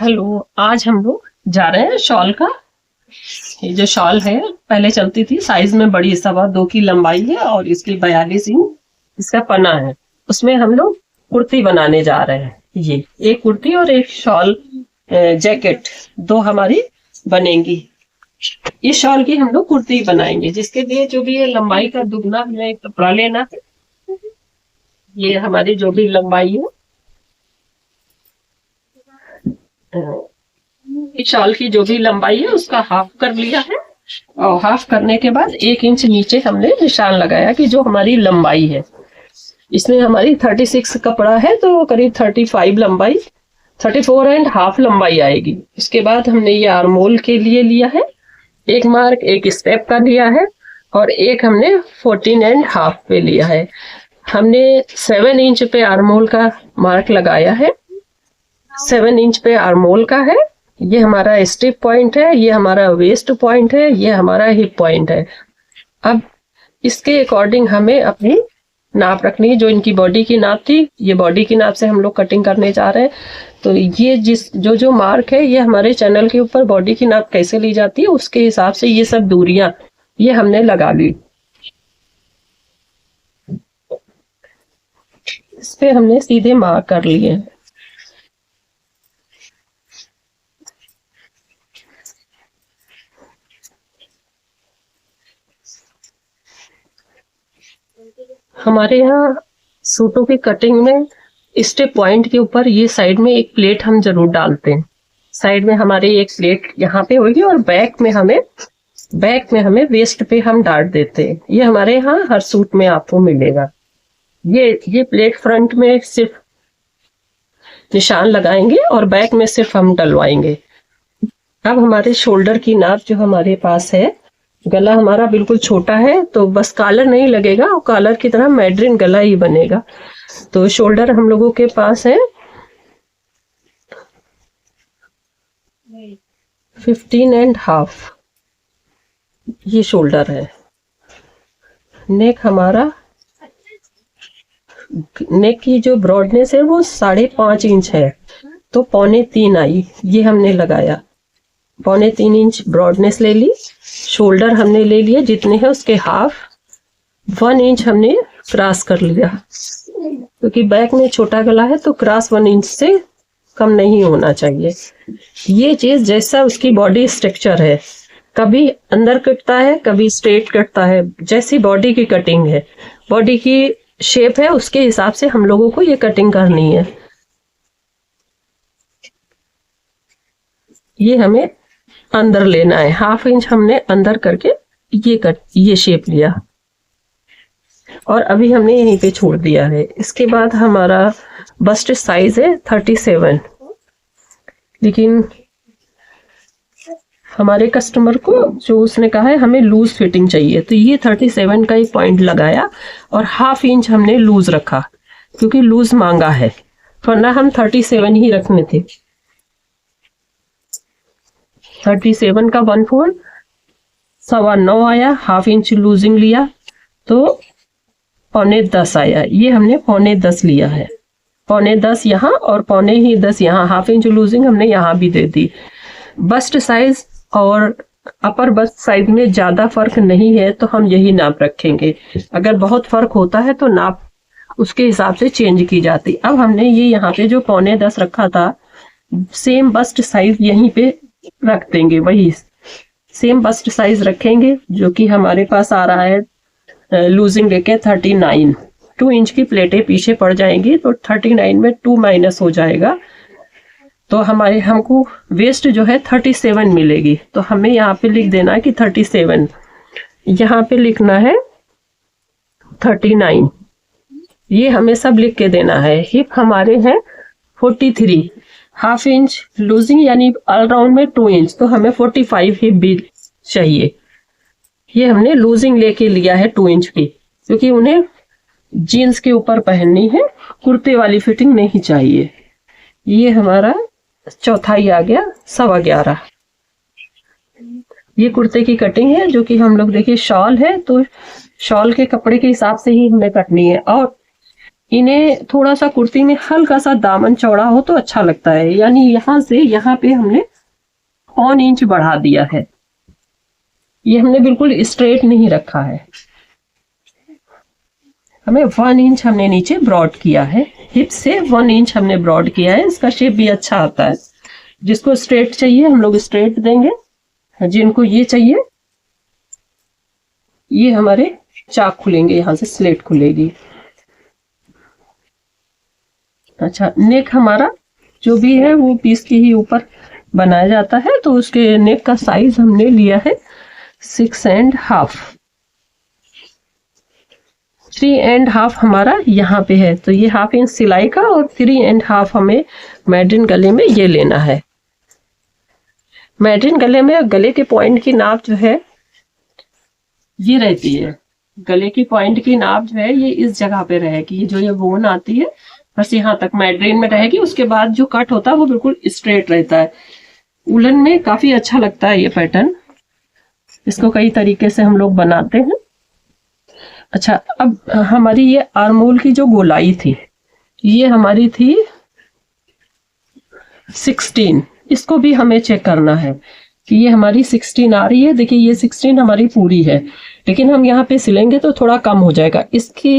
Hello. आज हम लोग जा रहे हैं शॉल का। ये जो शॉल है पहले चलती थी, साइज में बड़ी, 2.25 की लंबाई है और इसकी 42 इंच इसका पना है। उसमें हम लोग कुर्ती बनाने जा रहे हैं। ये एक कुर्ती और एक शॉल जैकेट, दो हमारी बनेंगी। इस शॉल की हम लोग कुर्ती बनाएंगे, जिसके लिए जो भी ये लंबाई का दुगना हमें कपड़ा लेना है। ये हमारी जो भी लंबाई है, इस शॉल की जो भी लंबाई है उसका हाफ कर लिया है। और हाफ करने के बाद 1 इंच नीचे हमने निशान लगाया कि जो हमारी लंबाई है। इसमें हमारी 36 कपड़ा है तो करीब 35 लंबाई, 34.5 लंबाई आएगी। इसके बाद हमने ये आर्मोल के लिए लिया है, एक मार्क, एक स्टेप का लिया है और एक हमने 14.5 पे लिया है। हमने 7 इंच पे आर्मोल का मार्क लगाया है। 7 इंच पे आर्मोल का है। ये हमारा स्टिप पॉइंट है, ये हमारा वेस्ट पॉइंट है, ये हमारा हिप पॉइंट है। अब इसके अकॉर्डिंग हमें अपनी नाप रखनी है। जो इनकी बॉडी की नाप थी, ये बॉडी की नाप से हम लोग कटिंग करने जा रहे हैं। तो ये जो मार्क है, ये हमारे चैनल के ऊपर बॉडी की नाप कैसे ली जाती है उसके हिसाब से ये सब दूरियां ये हमने लगा ली। इस पे हमने सीधे मार्क कर लिए। हमारे यहाँ सूटों की कटिंग में स्टेप पॉइंट के ऊपर ये साइड में एक प्लेट हम जरूर डालते हैं। साइड में हमारे एक प्लेट यहाँ पे होगी और बैक में हमें वेस्ट पे हम डाल देते हैं। ये हमारे यहाँ हर सूट में आपको मिलेगा। ये प्लेट फ्रंट में सिर्फ निशान लगाएंगे और बैक में सिर्फ हम डलवाएंगे। अब हमारे शोल्डर की नाप जो हमारे पास है, गला हमारा बिल्कुल छोटा है तो बस कॉलर नहीं लगेगा और कॉलर की तरह मैड्रिन गला ही बनेगा। तो शोल्डर हम लोगों के पास है 15.5, ये शोल्डर है। नेक की जो ब्रॉडनेस है वो 5.5 इंच है, तो 2.25 आई, ये हमने लगाया। 2.25 इंच ब्रॉडनेस ले ली। शोल्डर हमने ले लिया जितने हैं उसके हाफ, 1 इंच हमने क्रॉस कर लिया, क्योंकि बैक में छोटा गला है तो क्रॉस 1 इंच से कम नहीं होना चाहिए। ये चीज जैसा उसकी बॉडी स्ट्रक्चर है, कभी अंदर कटता है कभी स्ट्रेट कटता है, जैसी बॉडी की कटिंग है, बॉडी की शेप है, उसके हिसाब से हम लोगों को ये कटिंग करनी है। ये हमें अंदर लेना है, 1/2 इंच हमने अंदर करके ये शेप लिया और अभी हमने यहीं पे छोड़ दिया है। इसके बाद हमारा बस्ट साइज है 37, लेकिन हमारे कस्टमर को जो उसने कहा है हमें लूज फिटिंग चाहिए, तो ये 37 का एक पॉइंट लगाया और 1/2 इंच हमने लूज रखा, क्योंकि लूज मांगा है, वरना हम 37 ही रखने थे। 37 का 1/4 9.25 आया, 1/2 इंच लूजिंग लिया तो 9.25 आया। ये हमने 9.25 लिया है, 9.25 यहाँ और 9.10 यहाँ, 1/2 इंच लूजिंग हमने यहाँ भी दे दी। बस्ट साइज और अपर बस्ट साइज में ज्यादा फर्क नहीं है तो हम यही नाप रखेंगे। अगर बहुत फर्क होता है तो नाप उसके हिसाब से चेंज की जाती। अब हमने ये यहाँ पे जो 9.10 रखा था, सेम बस्ट साइज यहीं पे रख देंगे, वही सेम बस्ट साइज रखेंगे जो कि हमारे पास आ रहा है लूजिंग लेके 39। 2 इंच की प्लेटें पीछे पड़ जाएंगी तो 39 में 2 माइनस हो जाएगा, तो हमको वेस्ट जो है 37 मिलेगी। तो हमें यहाँ पे लिख देना है कि 37, यहाँ पे लिखना है 39, ये हमें सब लिख के देना है। हिप हमारे हैं 43, 1/2 इंच लूजिंग यानी ऑलराउंड में 2 इंच, तो हमें 45 हिप भी चाहिए। ये हमने लूजिंग लेके लिया है 2 इंच की, क्योंकि उन्हें जीन्स के ऊपर पहननी है, कुर्ते वाली फिटिंग नहीं चाहिए। ये हमारा चौथाई आ गया 11.25। ये कुर्ते की कटिंग है जो कि हम लोग देखिए शॉल है तो शॉल के कपड़े के हिसाब से ही हमें कटनी है। और इन्हें थोड़ा सा कुर्ती में हल्का सा दामन चौड़ा हो तो अच्छा लगता है, यानी यहाँ से यहाँ पे हमने 1 इंच बढ़ा दिया है। ये हमने बिल्कुल स्ट्रेट नहीं रखा है, हमें 1 इंच हमने नीचे ब्रॉड किया है। हिप से 1 इंच हमने ब्रॉड किया है। इसका शेप भी अच्छा आता है। जिसको स्ट्रेट चाहिए हम लोग स्ट्रेट देंगे, जिनको ये चाहिए ये हमारे चाक खुलेंगे, यहाँ से स्लेट खुलेगी। अच्छा, नेक हमारा जो भी है वो पीस के ही ऊपर बनाया जाता है, तो उसके नेक का साइज हमने लिया है 6.5। 3.5 हमारा यहाँ पे है, तो ये 1/2 इंच सिलाई का और 3.5 हमें मैडरिन गले में ये लेना है। मैडरिन गले में गले के पॉइंट की नाप जो है ये रहती है। गले की पॉइंट की नाप जो है ये इस जगह पे रहेगी, ये जो ये बोन आती है बस यहाँ तक मैडरिन में रहेगी। उसके बाद जो कट होता है वो बिल्कुल स्ट्रेट रहता है। उलन में काफी अच्छा लगता है ये पैटर्न। इसको कई तरीके से हम लोग बनाते हैं। अच्छा, अब हमारी ये आर्मोल की जो गोलाई थी ये हमारी थी 16। इसको भी हमें चेक करना है कि ये हमारी 16 आ रही है। देखिए ये 16 हमारी पूरी है, लेकिन हम यहाँ पे सिलेंगे तो थोड़ा कम हो जाएगा। इसके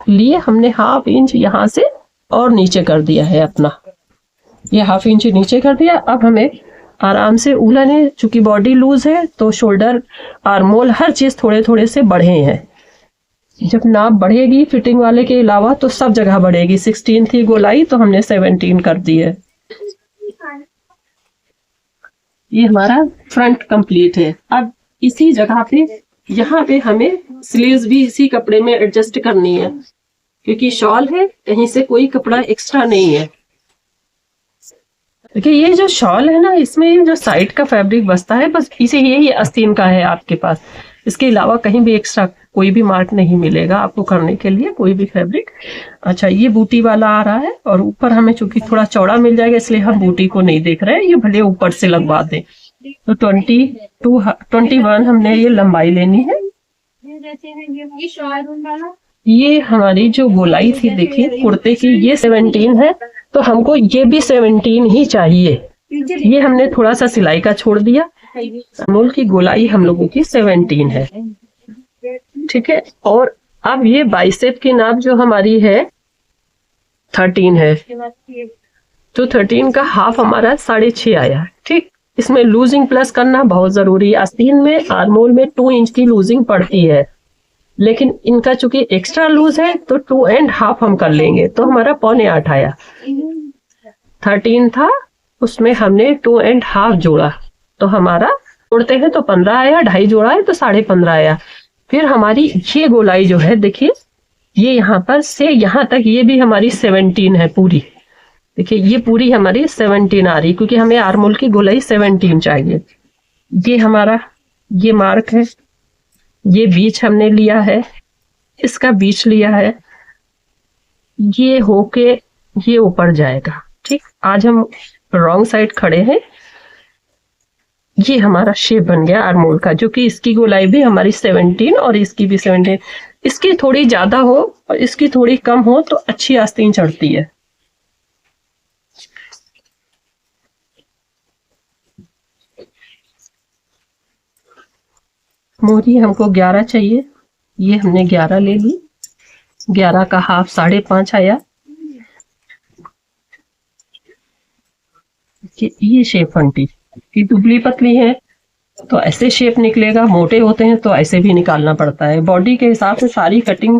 लिए हमने 1/2 इंच यहाँ से और नीचे कर दिया है अपना, ये 1/2 इंच नीचे कर दिया। अब हमें आराम से उलन है, चूंकि बॉडी लूज है तो शोल्डर आर्मोल हर चीज थोड़े थोड़े से बढ़े हैं। जब नाप बढ़ेगी फिटिंग वाले के अलावा तो सब जगह बढ़ेगी। 16 थी गोलाई तो हमने 17 कर दी है। ये हमारा फ्रंट कंप्लीट है। अब इसी जगह पे यहाँ पे हमें स्लीव्स भी इसी कपड़े में एडजस्ट करनी है, क्योंकि शॉल है, कहीं से कोई कपड़ा एक्स्ट्रा नहीं है। देखिए ये जो शॉल है ना, इसमें ये जो साइड का फैब्रिक बचता है बस इसे यही आस्तीन का है आपके पास। इसके अलावा कहीं भी एक्स्ट्रा कोई भी मार्क नहीं मिलेगा आपको करने के लिए कोई भी फैब्रिक। अच्छा, ये बूटी वाला आ रहा है और ऊपर हमें चूंकि थोड़ा चौड़ा मिल जाएगा इसलिए हम बूटी को नहीं देख रहे हैं, ये भले ऊपर से लगवा दें। तो 21 हमने ये लंबाई लेनी है। ये हमारी जो गोलाई थी देखिए कुर्ते की ये 17 है, तो हमको ये भी 17 ही चाहिए। ये हमने थोड़ा सा सिलाई का छोड़ दिया। आर्मोल की गोलाई हम लोगों की 17 है, ठीक है। और अब ये बाइसेप की नाप जो हमारी है 13 है, तो 13 का हाफ हमारा 6.5 आया, ठीक। इसमें लूजिंग प्लस करना बहुत जरूरी है। आस्तीन में आर्मोल में 2 इंच की लूजिंग पड़ती है, लेकिन इनका चूंकि एक्स्ट्रा लूज है तो 2.5 हम कर लेंगे, तो हमारा 7.25 आया। 13 था, उसमें हमने 2.5 जोड़ा, तो हमारा जोड़ते हैं तो 15 आया। 2.5 जोड़ा है तो 15.5 आया। फिर हमारी ये गोलाई जो है देखिए, ये यहाँ पर से यहाँ तक ये भी हमारी 17 है पूरी। देखिए ये पूरी हमारी 17 आ रही, क्योंकि हमें आर्मोल की गोलाई 17 चाहिए। ये हमारा ये मार्क है, ये बीच हमने लिया है, इसका बीच लिया है, ये होके ये ऊपर जाएगा, ठीक। आज हम रॉन्ग साइड खड़े हैं। ये हमारा शेप बन गया आर्मोल का, जो कि इसकी गोलाई भी हमारी 17 और इसकी भी 17। इसकी थोड़ी ज्यादा हो और इसकी थोड़ी कम हो तो अच्छी आस्तीन चढ़ती है। मोहरी हमको 11 चाहिए, ये हमने 11 ले ली। 11 का हाफ 5.5 आया। ये शेप फंटी की दुबली पतली है तो ऐसे शेप निकलेगा, मोटे होते हैं तो ऐसे भी निकालना पड़ता है। बॉडी के हिसाब से सारी कटिंग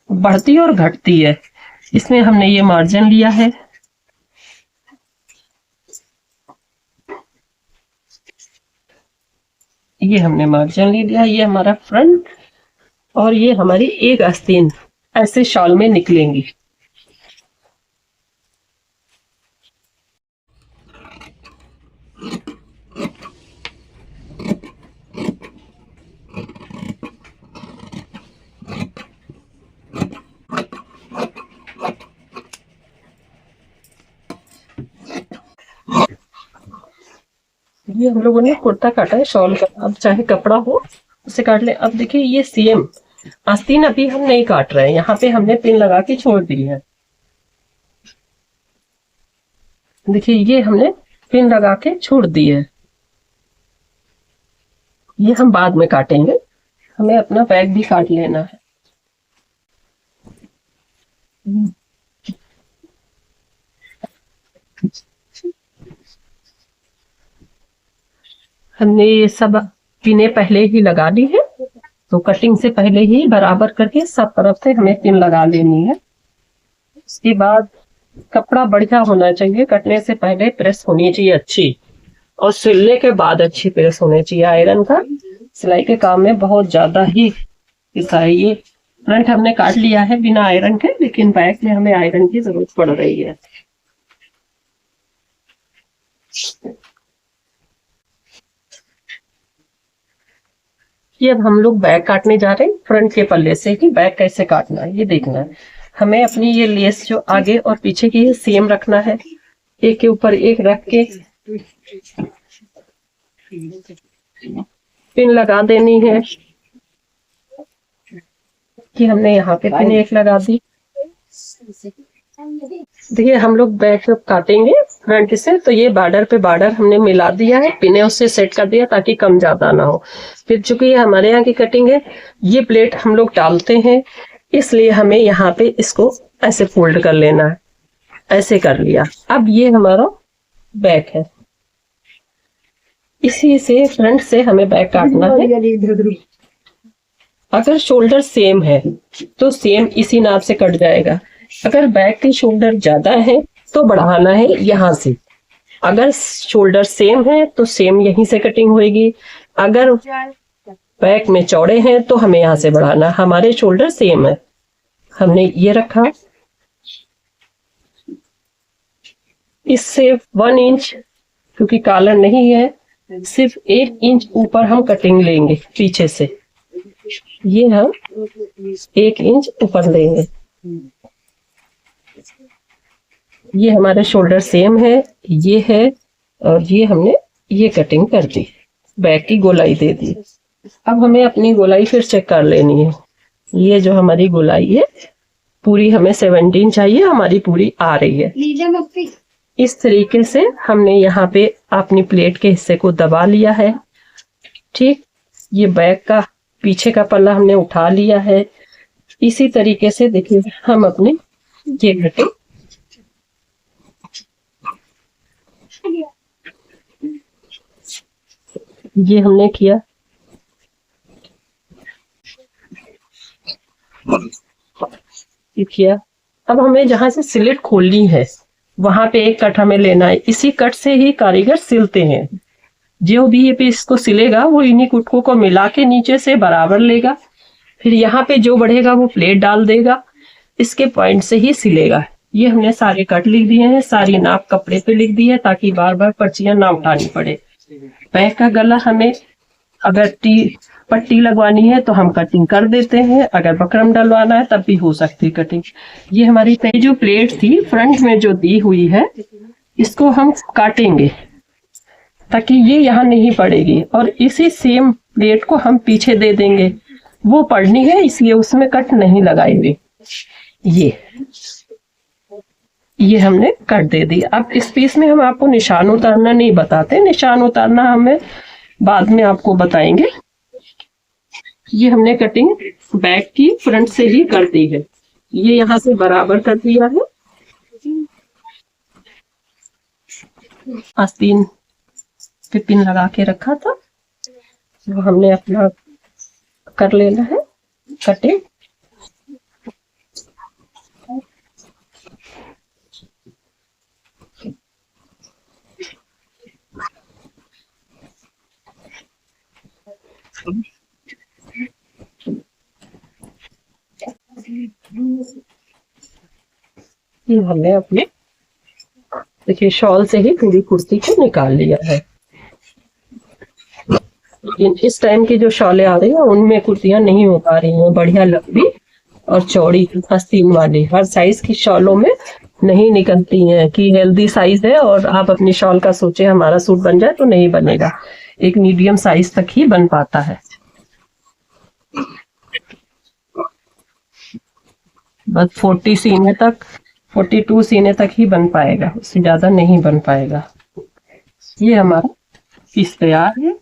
बढ़ती और घटती है। इसमें हमने ये मार्जिन लिया है, ये हमने मार्जिन ले लिया। ये हमारा फ्रंट और ये हमारी एक आस्तीन ऐसे शॉल में निकलेंगी। ये हम लोगों ने कुर्ता काटा है शॉल का, अब चाहे कपड़ा हो उसे काट ले। अब देखिए ये सेम आस्तीन अभी हम नहीं काट रहे हैं, यहाँ पे हमने पिन लगा के छोड़ दी है। देखिए ये हमने पिन लगा के छोड़ दी है, ये हम बाद में काटेंगे, हमें अपना बैग भी काट लेना है। हमने ये सब पिने पहले ही लगा ली है, तो कटिंग से पहले ही बराबर करके सब तरफ से हमें पिन लगा लेनी है। उसके बाद कपड़ा बढ़िया होना चाहिए, कटने से पहले प्रेस होनी चाहिए अच्छी, और सिलने के बाद अच्छी प्रेस होनी चाहिए। आयरन का सिलाई के काम में बहुत ज्यादा ही हिस्सा है। ये फ्रंट हमने काट लिया है बिना आयरन के, लेकिन बैक में हमें आयरन की जरूरत पड़ रही है। ये अब हम लोग बैक काटने जा रहे हैं, फ्रंट के पल्ले से ही बैक कैसे काटना है ये देखना है हमें। अपनी ये लेस जो आगे और पीछे की है सेम रखना है, एक के ऊपर एक रख के पिन लगा देनी है। कि हमने यहाँ पे पिन एक लगा दी। देखिए हम लोग बैक जब काटेंगे फ्रंट से, तो ये बॉर्डर पे बॉर्डर हमने मिला दिया है, पिने उससे सेट कर दिया ताकि कम ज्यादा ना हो। फिर चूंकि ये हमारे यहाँ की कटिंग है, ये प्लेट हम लोग डालते हैं, इसलिए हमें यहाँ पे इसको ऐसे फोल्ड कर लेना है। ऐसे कर लिया। अब ये हमारा बैक है, इसी से फ्रंट से हमें बैक काटना है। अगर शोल्डर सेम है तो सेम इसी नाप से कट जाएगा। अगर बैक की शोल्डर ज्यादा है तो बढ़ाना है यहाँ से। अगर शोल्डर सेम है तो सेम यहीं से कटिंग होगी। अगर बैक में चौड़े हैं तो हमें यहाँ से बढ़ाना। हमारे शोल्डर सेम है, हमने ये रखा। इससे 1 इंच, क्योंकि कॉलर नहीं है, सिर्फ 1 इंच ऊपर हम कटिंग लेंगे पीछे से। ये हम 1 इंच ऊपर लेंगे। ये हमारे शोल्डर सेम है, ये है, और ये हमने ये कटिंग कर दी, बैक की गोलाई दे दी। अब हमें अपनी गोलाई फिर चेक कर लेनी है। ये जो हमारी गोलाई है पूरी हमें 17 चाहिए, हमारी पूरी आ रही है। इस तरीके से हमने यहाँ पे अपनी प्लेट के हिस्से को दबा लिया है। ठीक, ये बैक का पीछे का पल्ला हमने उठा लिया है। इसी तरीके से देखिए हम अपने ये कटिंग ये हमने किया। ये किया। अब हमें जहां से सिलेट खोलनी है वहां पे एक कट हमें लेना है। इसी कट से ही कारीगर सिलते हैं। जो भी ये पीस को सिलेगा वो इन्हीं कुटकों को मिला के नीचे से बराबर लेगा, फिर यहाँ पे जो बढ़ेगा वो प्लेट डाल देगा, इसके पॉइंट से ही सिलेगा। ये हमने सारे कट लिख दिए हैं, सारी नाप कपड़े पे लिख दी है ताकि बार बार पर्चियां ना उठानी पड़े। बैक का गला हमें अगर पट्टी लगवानी है तो हम कटिंग कर देते हैं, अगर बकरम डलवाना है तब भी हो सकती है कटिंग। ये हमारी जो प्लेट थी फ्रंट में जो दी हुई है, इसको हम काटेंगे ताकि ये यहाँ नहीं पड़ेगी, और इसी सेम प्लेट को हम पीछे दे देंगे। वो पड़नी है इसलिए उसमें कट नहीं लगाएंगे। ये हमने कट दे दी। अब इस पीस में हम आपको निशान उतारना नहीं बताते, निशान उतारना हमें बाद में आपको बताएंगे। ये हमने कटिंग बैक की फ्रंट से ही कर दी है। ये यहाँ से बराबर कर दिया है। आस्तीन पे पिन लगा के रखा था, वो हमने अपना कर लेना है कटिंग। ये हमने अपने देखिए शॉल से ही पूरी कुर्ती को निकाल लिया है। लेकिन इस टाइम की जो शॉलें आ रही हैं उनमें कुर्तियां नहीं हो पा रही हैं बढ़िया लंबी और चौड़ी आस्तीन वाली। हर साइज की शॉलों में नहीं निकलती हैं कि हेल्दी साइज है और आप अपनी शॉल का सोचे हमारा सूट बन जाए, तो नहीं बनेगा। एक मीडियम साइज तक ही बन पाता है। बस 40 सीने तक 42 सीने तक ही बन पाएगा, उससे ज़्यादा नहीं बन पाएगा। ये हमारा पीस तैयार है।